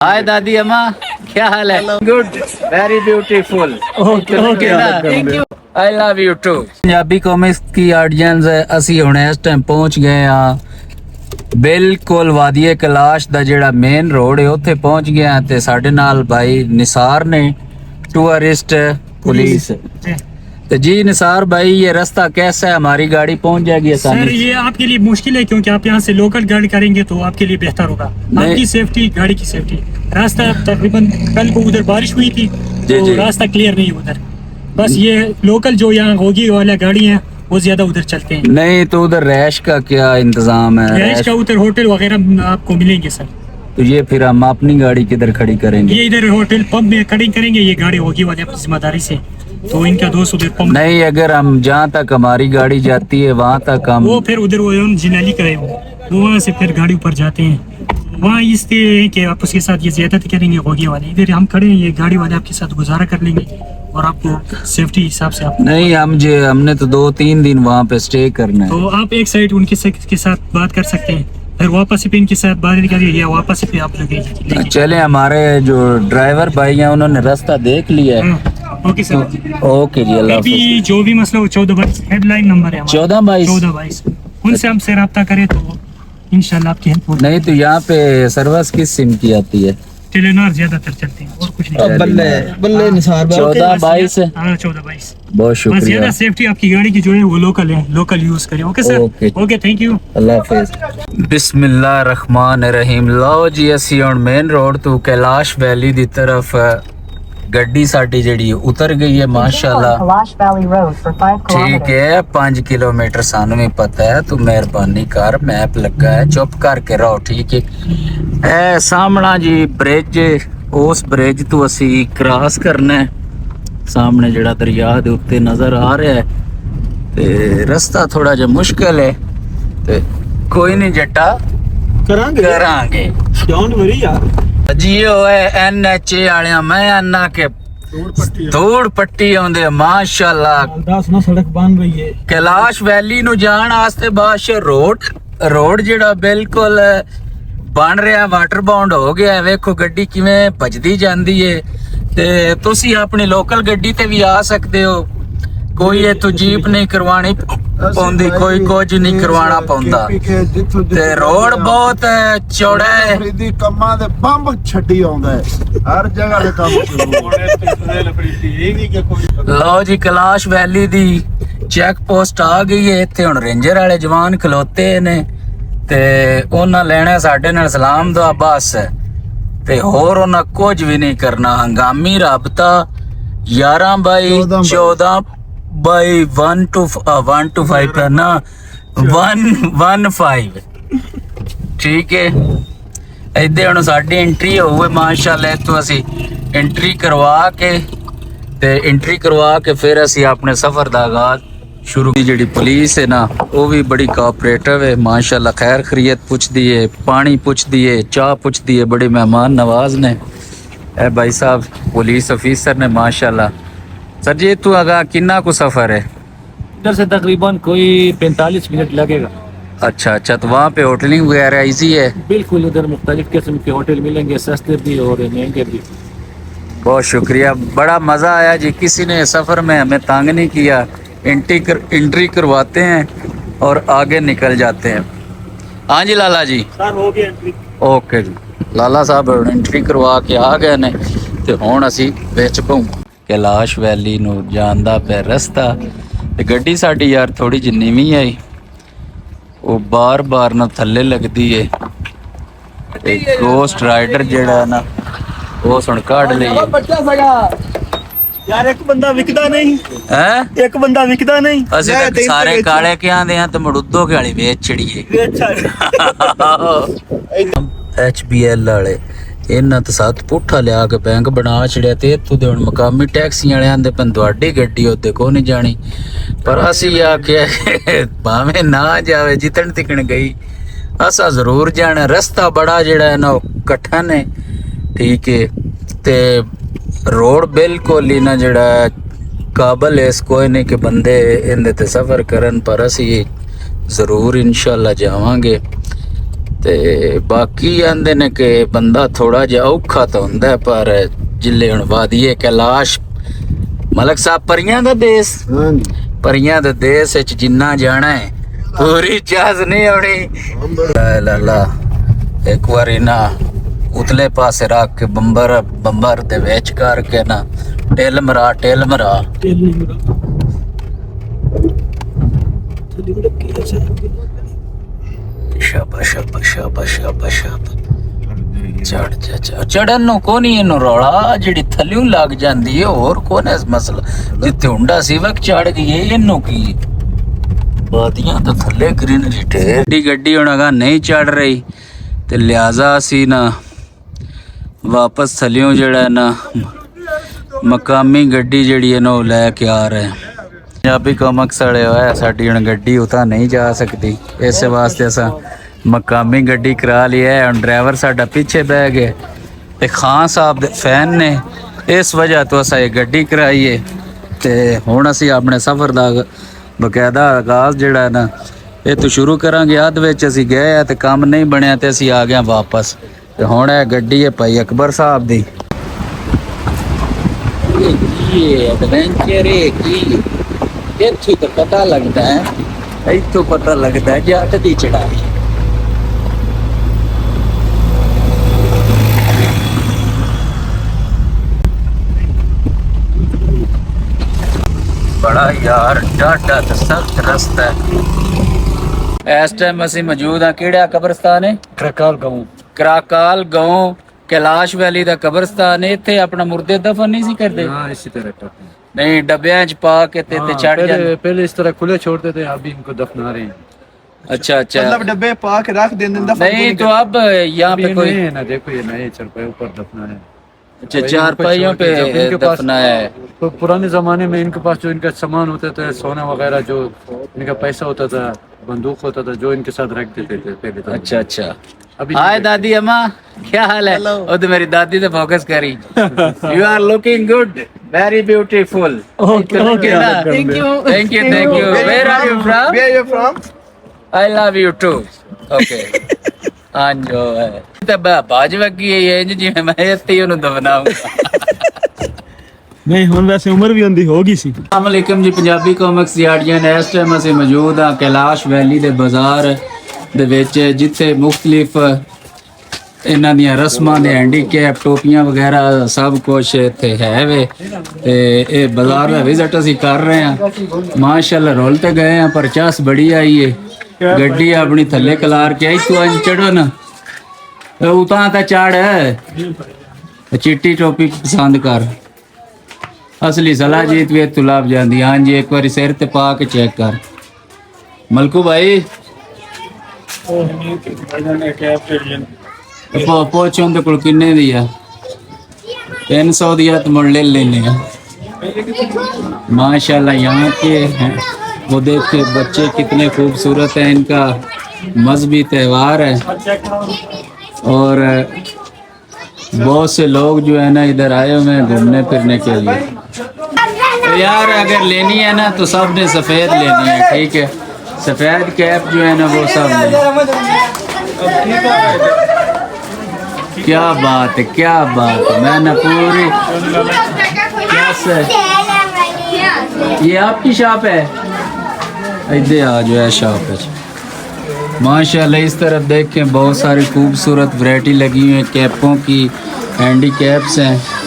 हाय दादी अम्मा, क्या हाल है? Good, very beautiful. Okay thank you. I love you too. Punjabi comics की ऑडियंस ਅਸੀਂ ਹੁਣ ਇਸ ਟਾਈਮ ਪਹੁੰਚ ਗਏ ਆ ਬਿਲਕੁਲ ਵਾਦੀਏ ਕੈਲਾਸ਼ ਦਾ ਜਿਹੜਾ ਮੇਨ ਰੋਡ ਹੈ ਉੱਥੇ ਪਹੁੰਚ ਗਏ ਆ ਤੇ ਸਾਡੇ ਨਾਲ ਭਾਈ ਨਿਸਾਰ ਨੇ टूरिस्ट पुलिस। तो जी निसार भाई ये रास्ता कैसा है? हमारी गाड़ी पहुंच जाएगी आसानी? सर ये आपके लिए मुश्किल है क्योंकि आप यहाँ से लोकल गाड़ी करेंगे तो आपके लिए बेहतर होगा। आपकी सेफ्टी, गाड़ी की सेफ्टी। रास्ता तकरीबन कल को उधर बारिश हुई थी तो रास्ता क्लियर नहीं उधर। बस ये लोकल जो यहाँ होगी वाला गाड़ी है वो ज्यादा उधर चलते हैं। नहीं तो उधर रैश का क्या इंतजाम है? रैश का उधर होटल वगैरह आपको मिलेंगे सर। तो ये फिर हम अपनी गाड़ी किधर खड़ी करेंगे? ये इधर होटल पंप में खड़ी करेंगे। ये गाड़ी होगी वाले अपनी जिम्मेदारी से, तो इनका दोस्त उधर पंप नहीं, अगर हम जहाँ तक हमारी गाड़ी जाती है वहाँ तक हम वो फिर उधर वो जिनाली का है वो वहाँ से फिर गाड़ी ऊपर जाते हैं। वहाँ इसलिए कि आप उसके साथ ये ज्यादा करेंगे होगी वाले। इधर हम खड़े हैं, ये गाड़ी वाले आपके साथ गुजारा कर लेंगे और आपको सेफ्टी हिसाब से आप नहीं हमने तो 2-3 दिन वहाँ पे स्टे करना है। तो आप एक साइड उनके के साथ बात कर सकते हैं, फिर वापस पे इनके साथ बात करिए या वापस पे आप लगे। चले, हमारे जो ड्राइवर भाई हैं उन्होंने रास्ता देख लिया है। ओके सर, ओके जी, अल्लाह हाफिज़। अभी जो भी मसला हो 1422 हेडलाइन नंबर है 1422 उनसे हमसे रब्ता करें तो इंशाल्लाह आपकी हेल्प होगी। नहीं तो यहाँ पे सर्विस किस सिम की आती है? टेलीनॉर ज्यादातर चलते हैं और कुछ नहीं। बल्ले निसार भाई 1422। हाँ 1422। बहुत बस शुक्रिया, ज्यादा सेफ्टी आपकी गाड़ी की जो है वो लोकल है, लोकल यूज करें। Okay sir, okay thank you, अल्लाह हाफिज़। बिस्मिल्लाह रहमान रहीम। लो जी असी हुण मेन रोड तो कैलाश वैली दी तरफ गड्डी साडी जड़ी उतर गई है माशाल्लाह। ठीक है, 5 किलोमीटर सानू भी पता है, तू मेहरबानी कर, मैप लगा है, चुप करके रहो ठीक है। ए सामना जी ब्रिज, उस ब्रिज तो असी क्रॉस करना है। सामने जड़ा दरिया दे उत्ते नजर आ रहा है ते रास्ता थोड़ा जिहा मुश्किल है ते कोई नहीं जट्टा करांगे। डोंट वरी यार जी होए NHA वाले मैं अन्ना के धूड़ पट्टी आंदे माशाल्लाह। दस ना सड़क बन रही है कैलाश वैली नु जान वास्ते बादशाह रोड जेड़ा बिल्कुल बन रहा, वाटर बाउंड हो गया है। वेखो गड्डी किवें भजदी जांदी है ते तुसी अपनी लोकल गड्डी ते भी आ सकते हो। कोई इत्थों जीप नहीं करवानी पौंदी, कोई कुछ नहीं करवाना पौंदा ते रोड बहुत चौड़ा है। कम्मां दे बंब छड्डी आउंदा है हर जगह दे काम शुरू। लो जी कैलाश वैली दी चेक पोस्ट आ गई है। इत्थे हुण रेंजर वाले जवान खलोते ने ते उन्हां लेना साडे नाल सलाम दुआ बस ते होर उन्हां कुछ भी नहीं करना। हंगामी राबता 11/14/125 करना 115 ठीक है। इधर हुण साडी एंट्री होवे माशाल्लाह। इत्थों असी एंट्री करवा के फिर असी अपने सफर दा आगाज शुरू की। जिहड़ी पुलिस है ना वो भी बड़ी कोऑपरेटिव है माशाल्लाह। खैर खैरियत पुछदी है, पानी पुछदी है, चाह पुछदी है, बड़े मेहमान नवाज ने। ए भाई साहब पुलिस ऑफिसर ने माशाल्लाह। सर जी तू आगा किन्ना को सफर है? इधर से तकरीबन कोई 45 मिनट लगेगा। अच्छा, तो वहाँ पे होटलिंग वगैरह इजी है? बिल्कुल, उधर मुख्तलिफ किस्म के होटल मिलेंगे, सस्ते भी और महंगे भी। बहुत शुक्रिया, बड़ा मज़ा आया जी। किसी ने सफ़र में हमें तंग नहीं किया। एंट्री करवाते हैं और आगे निकल जाते हैं। हाँ जी लाला जी, सर हो गया एंट्री। ओके जी, लाला साहब एंट्री करवा के आ गए ने ते हुण असी विच पहुँ कैलाश वैली नूं जाण दा पिया रस्ता। ते गड्डी साडी यार थोड़ी जी नीवीं आई, वो बार ना थल्ले लगदी है। ते गोस्ट राइडर जेड़ा ना वो सुन काढ़ लईए। यार एक बंदा विकदा नहीं हैं? एक बंदा विकदा नहीं। ਅਸੀਂ ਤਾਂ ਸਾਰੇ ਕਾਲੇ ਕੇ ਆਂਦੇ ਆ ਤੇ ਮੜੁੱਦੋ ਕੇ ਵਾਲੀ ਵੇਚ ਛੜੀਏ। HBL ਵਾਲੇ ਇਹਨਾਂ ਤੇ ਸਾਥ ਪੁੱਠਾ ਲਿਆ ਕੇ ਬੈਂਕ ਬਣਾ ਛੜਿਆ ਤੇ ਇੱਥੋਂ ਦੇ ਹੁਣ ਮਕਾਮੀ ਟੈਕਸੀ ਵਾਲਿਆਂ ਦੇ ਪੰ ਤੁਹਾਡੀ ਗੱਡੀ ਉੱਤੇ ਕੋ ਨਹੀਂ ਜਾਣੀ। ਪਰ ਅਸੀਂ ਆਖਿਆ ਭਾਵੇਂ ਨਾ ਜਾਵੇ ਜਿੱਤਣ ਤਿਕਣ ਗਈ ਅਸਾਂ ਜ਼ਰੂਰ ਜਾਣਾ। ਰਸਤਾ ਬੜਾ ਜਿਹੜਾ ਹੈ ਨਾ ਇਕੱਠਾ ਨੇ ਠੀਕ ਹੈ ਤੇ रोड बिल्कुल ही ना जड़ा काबल है इस कोई नहीं कि बंदे इनदे ते सफ़र करन। पर असी ज़रूर इंशाल्लाह जावांगे ਤੇ ਬਾਕੀ ਆਂਦੇ ਨੇ ਕਿ ਬੰਦਾ ਥੋੜਾ ਜਿਹਾ ਔਖਾ ਤਾਂ ਹੁੰਦਾ ਪਰ ਜਿੱਲੇ ਹੁਣ ਵਾਦੀਏ ਕੈਲਾਸ਼ ਮਲਕ ਸਾਹਿਬ ਪਰੀਆਂ ਦਾ ਦੇਸ ਹਾਂਜੀ ਪਰੀਆਂ ਦੇ ਦੇਸ ਵਿੱਚ ਜਿੰਨਾ ਜਾਣਾ ਹੈ ਪੂਰੀ ਚਾਜ਼ ਨਹੀਂ ਆਉਣੀ ਲਾ ਇੱਕ ਵਾਰੀ ਨਾ ਉਤਲੇ ਪਾਸੇ ਰੱਖ ਕੇ ਬੰਬਰ ਦੇ ਵਿੱਚ ਕਰਕੇ ਨਾ ਟਿਲ ਮਰਾ ਤੇਲ ਨਹੀਂ ਮੇਰਾ ਥੱਲੇ ਬੜਾ ਕੀ ਹੈ ਸ਼ਾਬਾਸ਼ ਸ਼ਾਬਾਸ਼ ਸ਼ਾਬਾਸ਼ ਸ਼ਾਬਾਸ਼ ਚੜਨ ਨੂੰ ਕੋ ਨਹੀਂ ਇਹਨੂੰ ਰੌਲਾ ਜਿਹੜੀ ਥੱਲਿਓਂ ਲੱਗ ਜਾਂਦੀ ਹੈ ਹੋਰ ਕੋਣ ਹੈ ਮਸਲਾ ਜਿੱਥੇ ਹੁੰਡਾ ਸੀ ਵਕ ਚੜ ਗਈ ਇਹਨੂੰ ਕੀ ਬਾਦੀਆਂ ਤਾਂ ਥੱਲੇ ਗ੍ਰੀਨਰੀ ਢੇਰ ਗੱਡੀ ਹੁਣ ਅਗਾ ਨਹੀਂ ਚੜ ਰਹੀ ਤੇ ਲਿਆਜ਼ਾ ਸੀ ਨਾ ਵਾਪਸ ਥੱਲਿਓਂ ਜਿਹੜਾ ਨਾ ਮਕਾਮੀ ਗੱਡੀ ਜਿਹੜੀ ਹੈ ਨਾ ਉਹ ਲੈ ਕੇ ਆ ਰਹੇ ਪੰਜਾਬੀ ਕਾਮਿਕਸ ਵਾਲੇ ਹੋਇਆ ਸਾਡੀ ਹੁਣ ਗੱਡੀ ਉਤਾਂ ਨਹੀਂ ਜਾ ਸਕਦੀ ਇਸੇ ਵਾਸਤੇ ਅਸਾਂ ਮਕਾਮੀ ਗੱਡੀ ਕਰਾ ਲਈ ਹੈ ਹੁਣ ਡਰਾਈਵਰ ਸਾਡਾ ਪਿੱਛੇ ਬਹਿ ਗਏ ਤੇ ਖਾਨ ਸਾਹਿਬ ਦੇ ਫੈਨ ਨੇ ਇਸ ਵਜ੍ਹਾ ਤੋਂ ਅਸਾਂ ਇਹ ਗੱਡੀ ਕਰਾਈਏ ਤੇ ਹੁਣ ਅਸੀਂ ਆਪਣੇ ਸਫ਼ਰ ਦਾ ਬਕਾਇਦਾ ਆਗਾਜ਼ ਜਿਹੜਾ ਨਾ ਇਹ ਤੋਂ ਸ਼ੁਰੂ ਕਰਾਂਗੇ ਅੱਧ ਵਿੱਚ ਅਸੀਂ ਗਏ ਆ ਤੇ ਕੰਮ ਨਹੀਂ ਬਣਿਆ ਤੇ ਅਸੀਂ ਆ ਗਏ ਵਾਪਸ ਤੇ ਹੁਣ ਇਹ ਗੱਡੀ ਹੈ ਭਾਈ ਅਕਬਰ ਸਾਹਿਬ ਦੀ ਇਹ ਐਡਵੈਂਚਰ ਹੈ ਕੀ ਇੱਥੋਂ ਤਾਂ ਪਤਾ ਲੱਗਦਾ ਹੈ ਇੱਥੋਂ ਪਤਾ ਲੱਗਦਾ ਹੈ ਜੱਟ ਦੀ ਚੜਾਈ ਬੜਾ ਯਾਰ ਡਾਢਾ ਤੇ ਸਖਤ ਰਸਤਾ ਹੈ ਇਸ ਟਾਈਮ ਅਸੀਂ ਮੌਜੂਦ ਹਾਂ ਕਿਹੜਾ ਕਬਰਸਤਾਨ ਹੈ ਕਰਾਕਾਲ ਗਾਉਂ कैलाश वैली ਦਾ ਕਬਰਸਤਾਨ ਹੈ ਇੱਥੇ ਆਪਣਾ ਮੁਰਦੇ ਦਫਨ ਨਹੀਂ ਸੀ ਕਰਦੇ हाँ इसी तरह नहीं डब्बियां च पा के ते चढ़ जाते पहले इस तरह खुले छोड़ते थे अभी इनको दफना रहे हैं अच्छा अच्छा मतलब डब्बे पा के रख देने नहीं तो अब यहाँ पे कोई नए हैं ना देखो ये नए चरपाई ऊपर दफना है अच्छा चारपाइयों पे दफना है तो पुराने जमाने में इनके पास जो इनका सामान होता था सोना वगैरह जो इनका पैसा होता था बंदूक होता था जो इनके साथ रख देते थे पहले तो अच्छा अच्छा अभी हाय दादी अम्मा क्या हाल है ओ तो मेरी दादी तो फोकस करी you are looking good very beautiful Okay. Thank you where are you from Where are you from? I love you too okay आंजो है तब बाजवा की है इंज जिवें मैं इत्थे ਉਹਨੂੰ ਦਫਨਾਉਂਗਾ ਨਹੀਂ ਹੁਣ ਵੈਸੇ ਉਮਰ ਵੀ ਹੁੰਦੀ ਹੋ ਗਈ ਸੀ अस्सलाम वालेकुम जी पंजाबी कॉमिक्स दिहाड़ियां ने इस टाइम ਅਸੀਂ ਮੌਜੂਦ ਹਾਂ ਕੈਲਾਸ਼ ਵੈਲੀ ਦੇ ਬਾਜ਼ਾਰ ਦੇ ਵਿੱਚ ਜਿੱਥੇ ਮੁxtਲਿਫ ਇਹਨਾਂ ਦੀਆਂ ਰਸਮਾਂ ਦੇ ਹੈਂਡੀਕੈਪ ਟੋਪੀਆਂ ਵਗੈਰਾ ਸਭ ਕੁਝ ਇੱਥੇ ਹੈ ਵੇ ਤੇ ਇਹ ਬਾਜ਼ਾਰ ਦਾ ਵਿਜ਼ਿਟ ਅਸੀਂ ਕਰ ਰਹੇ ਹਾਂ ਮਾਸ਼ਾਅੱਲਾ ਰੋਲ ਤੇ ਗਏ ਆ ਪਰ ਚਾਸ ਬੜੀ ਆਈ ਏ ਗੱਡੀ ਆਪਣੀ ਥੱਲੇ ਕਲਾਰ ਕੇ ਆਈ ਤੂੰ ਅੱਜ ਚੜੋ ਨਾ ਉਤਾਂ ਤਾਂ ਚੜ ਚਿੱਟੀ ਟੋਪੀ ਪਸੰਦ ਕਰ असली सलाजीत भी तू लाभ जाती हाँ जी एक बार सिर ते पा के चेक कर मलकू भाई पहुंचो उनके कोल किन्ने दी है 300 दिया तो मुड़ ले लेने माशाल्लाह यहाँ के हैं वो देखे बच्चे कितने खूबसूरत हैं इनका मजहबी त्यौहार है और बहुत से लोग जो है ना इधर आए हुए हैं घूमने फिरने के लिए तो यार अगर लेनी है ना तो सब ने सफ़ेद लेनी है ठीक है सफ़ेद कैप जो है ना वो सब ने क्या बात है मैं ना पूरी कैसे ये आपकी शॉप है इधर आ जो है शॉप है माशाल्लाह इस तरफ देखें बहुत सारी खूबसूरत वैरायटी लगी हुई है कैपों की हैंडी कैप्स हैं